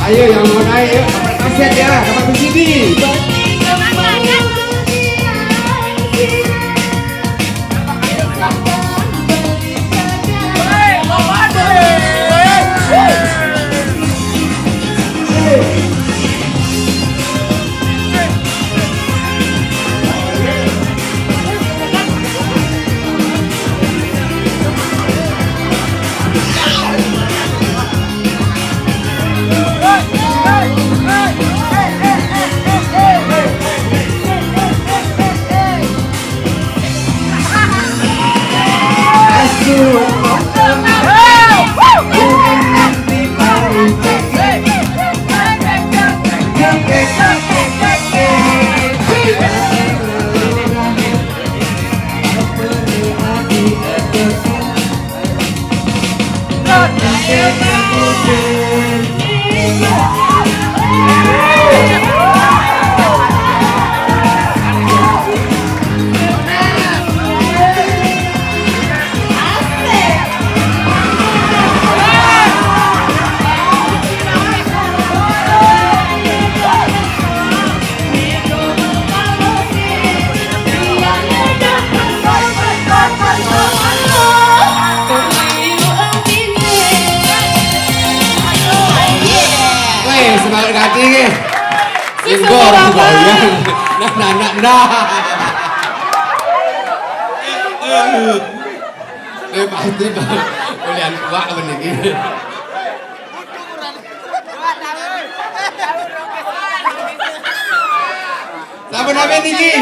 Ayo yang mau naik, yuk dapat kaset ya, dapat VCD. Semangat kaki ke? Singgo orang goyang. Nah. Pasti kalian kuat begini. Siapa namanya tinggi?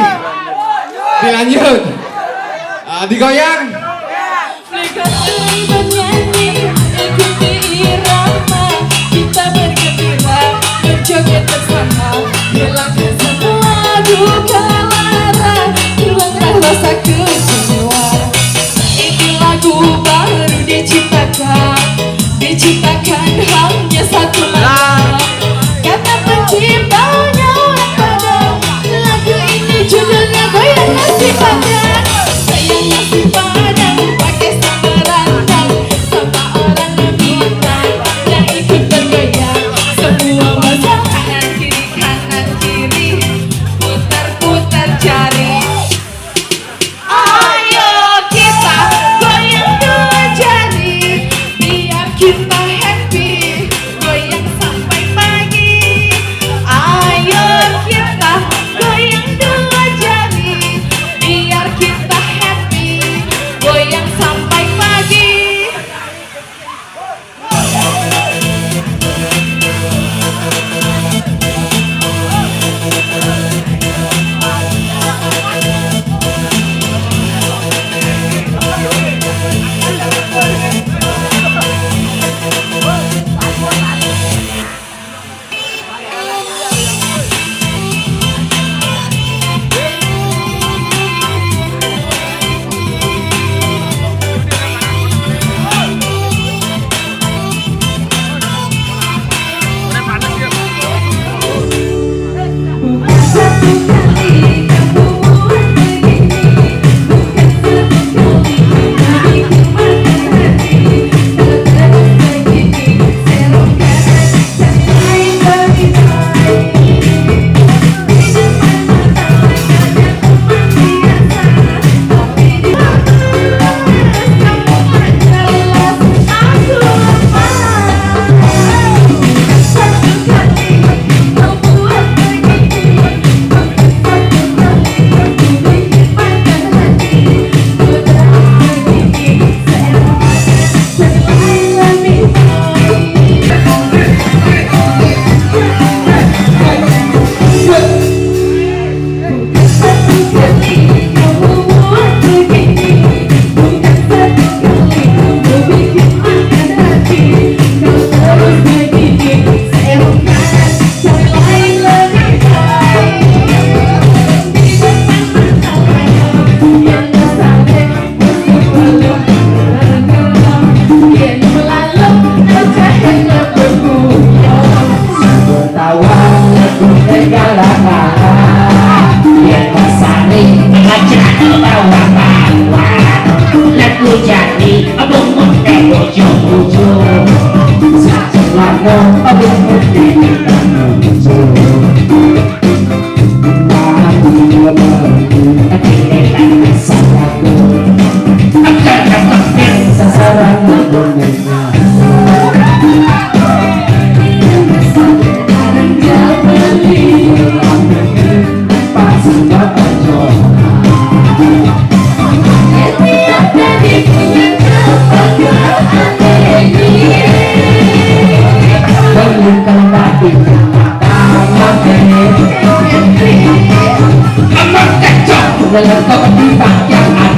Dilanjut. Digoyang. Joget bersama, hilangkan semua duka lara, hilangkan rasa kecewa. Ini lagu baru diciptakan hanya satu makna, karena penciptanya orang Padang. Lagu ini judulnya Goyang Nasi Padang. Goyang Nasi Padang pakai sama rantang, sama orang Minang yang ikut bergoyang. Semua masa kanan kiri, putar jari. Ayo kita goyang dua jari, biar kita happy, goyang sampai pagi. Ayo kita goyang dua jari, biar kita happy, goyang sampai pagi. Bojo-bojo, sajeng lamun, Dengan kau di yang